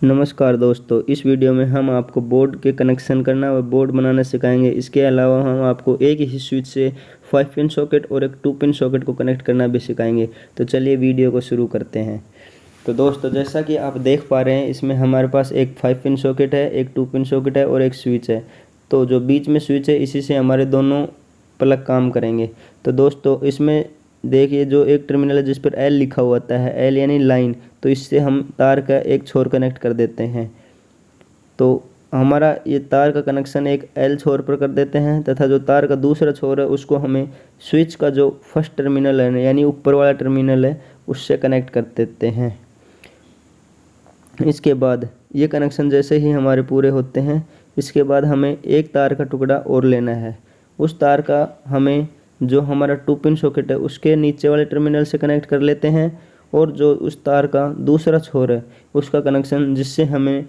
नमस्कार दोस्तों, इस वीडियो में हम आपको बोर्ड के कनेक्शन करना व बोर्ड बनाना सिखाएंगे। इसके अलावा हम आपको एक ही स्विच से 5 पिन सॉकेट और एक 2 पिन सॉकेट को कनेक्ट करना भी सिखाएंगे। तो चलिए वीडियो को शुरू करते हैं। तो दोस्तों, जैसा कि आप देख पा रहे हैं, इसमें हमारे पास एक 5 पिन सॉकेट है, एक 2 पिन सॉकेट है और एक स्विच है। तो जो बीच में स्विच है, इसी से हमारे दोनों प्लग काम करेंगे। तो दोस्तों, इसमें देखिए जो एक टर्मिनल है जिस पर एल लिखा हुआ होता है, एल यानी लाइन, तो इससे हम तार का एक छोर कनेक्ट कर देते हैं। तो हमारा ये तार का कनेक्शन एक एल छोर पर कर देते हैं तथा जो तार का दूसरा छोर है उसको हमें स्विच का जो फर्स्ट टर्मिनल है यानी ऊपर वाला टर्मिनल है उससे कनेक्ट कर देते हैं। इसके बाद ये कनेक्शन जैसे ही हमारे पूरे होते हैं, इसके बाद हमें एक तार का टुकड़ा और लेना है। उस तार का हमें जो हमारा 2 पिन सॉकेट है उसके नीचे वाले टर्मिनल से कनेक्ट कर लेते हैं और जो उस तार का दूसरा छोर है उसका कनेक्शन जिससे हमें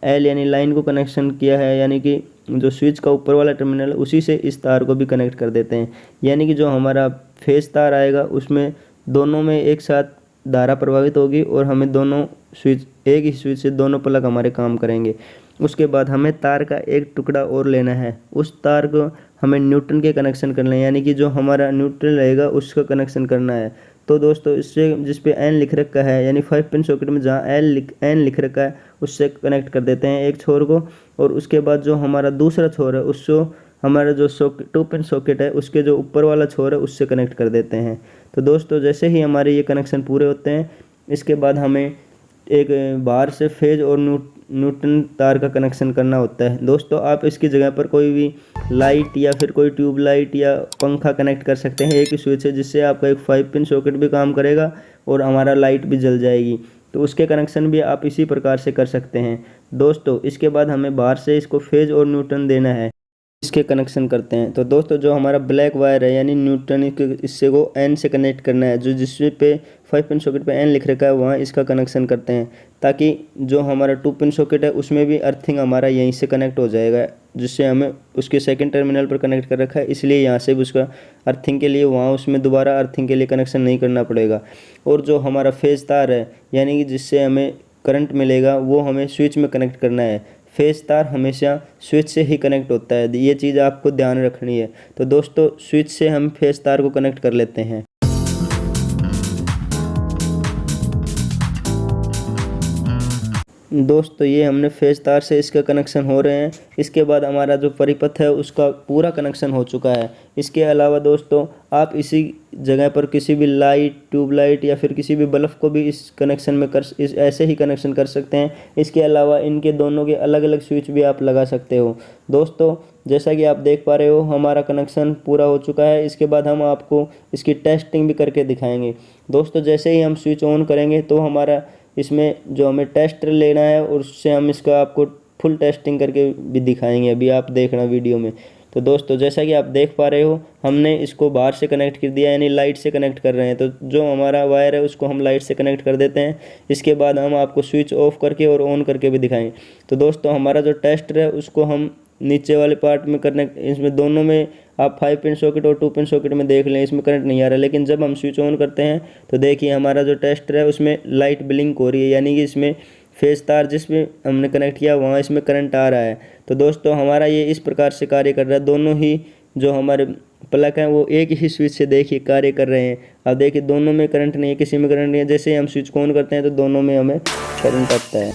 एल यानी लाइन को कनेक्शन किया है, यानी कि जो स्विच का ऊपर वाला टर्मिनल है उसी से इस तार को भी कनेक्ट कर देते हैं। यानी कि जो हमारा फेस तार आएगा उसमें दोनों में एक साथ धारा प्रभावित होगी और हमें दोनों स्विच एक ही स्विच से दोनों प्लग हमारे काम करेंगे। उसके बाद हमें तार का एक टुकड़ा और लेना है। उस तार को हमें न्यूट्रल के कनेक्शन करना है, यानी कि जो हमारा न्यूट्रल रहेगा उसका कनेक्शन करना है। तो दोस्तों, इससे जिस पे एन लिख रखा है यानी 5 पिन सॉकेट में जहाँ एन लिख रखा है उससे कनेक्ट कर देते हैं एक छोर को। और उसके बाद जो हमारा दूसरा छोर है उसको हमारा जो 2 पिन सॉकेट है उसके जो ऊपर वाला छोर है उससे कनेक्ट कर देते हैं। तो दोस्तों, जैसे ही हमारे ये कनेक्शन पूरे होते हैं, इसके बाद हमें एक बाहर से फेज और न्यूट्रल तार का कनेक्शन करना होता है। दोस्तों, आप इसकी जगह पर कोई भी लाइट या फिर कोई ट्यूब लाइट या पंखा कनेक्ट कर सकते हैं। एक ही स्विच है जिससे आपका एक 5 पिन सॉकेट भी काम करेगा और हमारा लाइट भी जल जाएगी। तो उसके कनेक्शन भी आप इसी प्रकार से कर सकते हैं। दोस्तों, इसके बाद हमें बाहर से इसको फेज और न्यूट्रल देना है, इसके कनेक्शन करते हैं। तो दोस्तों, जो हमारा ब्लैक वायर है यानी न्यूट्रल, इससे को एन से कनेक्ट करना है। जो जिस पे 5 पिन सॉकेट पे एन लिख रखा है वहाँ इसका कनेक्शन करते हैं, ताकि जो हमारा 2 पिन सॉकेट है उसमें भी अर्थिंग हमारा यहीं से कनेक्ट हो जाएगा, जिससे हमें उसके सेकंड टर्मिनल पर कनेक्ट कर रखा है, इसलिए यहाँ से भी उसका अर्थिंग के लिए वहाँ उसमें दोबारा अर्थिंग के लिए कनेक्शन नहीं करना पड़ेगा। और जो हमारा फेज तार है यानी कि जिससे हमें करंट मिलेगा वो हमें स्विच में कनेक्ट करना है। फेज तार हमेशा स्विच से ही कनेक्ट होता है, ये चीज़ आपको ध्यान रखनी है। तो दोस्तों, स्विच से हम फेज तार को कनेक्ट कर लेते हैं। दोस्तों, ये हमने फेज तार से इसका कनेक्शन हो रहे हैं। इसके बाद हमारा जो परिपथ है उसका पूरा कनेक्शन हो चुका है। इसके अलावा दोस्तों, आप इसी जगह पर किसी भी लाइट, ट्यूबलाइट या फिर किसी भी बल्ब को भी इस कनेक्शन में ऐसे ही कनेक्शन कर सकते हैं। इसके अलावा इनके दोनों के अलग अलग स्विच भी आप लगा सकते हो। दोस्तों, जैसा कि आप देख पा रहे हो, हमारा कनेक्शन पूरा हो चुका है। इसके बाद हम आपको इसकी टेस्टिंग भी करके दिखाएंगे। दोस्तों, जैसे ही हम स्विच ऑन करेंगे तो हमारा इसमें जो हमें टेस्ट लेना है और उससे हम इसका आपको फुल टेस्टिंग करके भी दिखाएंगे। अभी आप देखना वीडियो में। तो दोस्तों, जैसा कि आप देख पा रहे हो, हमने इसको बाहर से कनेक्ट कर दिया, यानी लाइट से कनेक्ट कर रहे हैं। तो जो हमारा वायर है उसको हम लाइट से कनेक्ट कर देते हैं। इसके बाद हम आपको स्विच ऑफ करके और ऑन करके भी दिखाएंगे। तो दोस्तों, हमारा जो टेस्टर है उसको हम नीचे वाले पार्ट में करने, इसमें दोनों में आप 5 पिन सॉकेट और 2 पिन सॉकेट में देख लें, इसमें करंट नहीं आ रहा। लेकिन जब हम स्विच ऑन करते हैं तो देखिए हमारा जो टेस्टर है उसमें लाइट ब्लिंक हो रही है, यानी कि इसमें फेज तार जिसमें हमने कनेक्ट किया वहाँ इसमें करंट आ रहा है। तो दोस्तों, हमारा ये इस प्रकार से कार्य कर रहा है। दोनों ही जो हमारे प्लग हैं वो एक ही स्विच से देखिए कार्य कर रहे हैं। अब देखिए दोनों में करंट नहीं है, किसी में करंट नहीं है। जैसे ही हम स्विच ऑन करते हैं तो दोनों में हमें करंट आता है।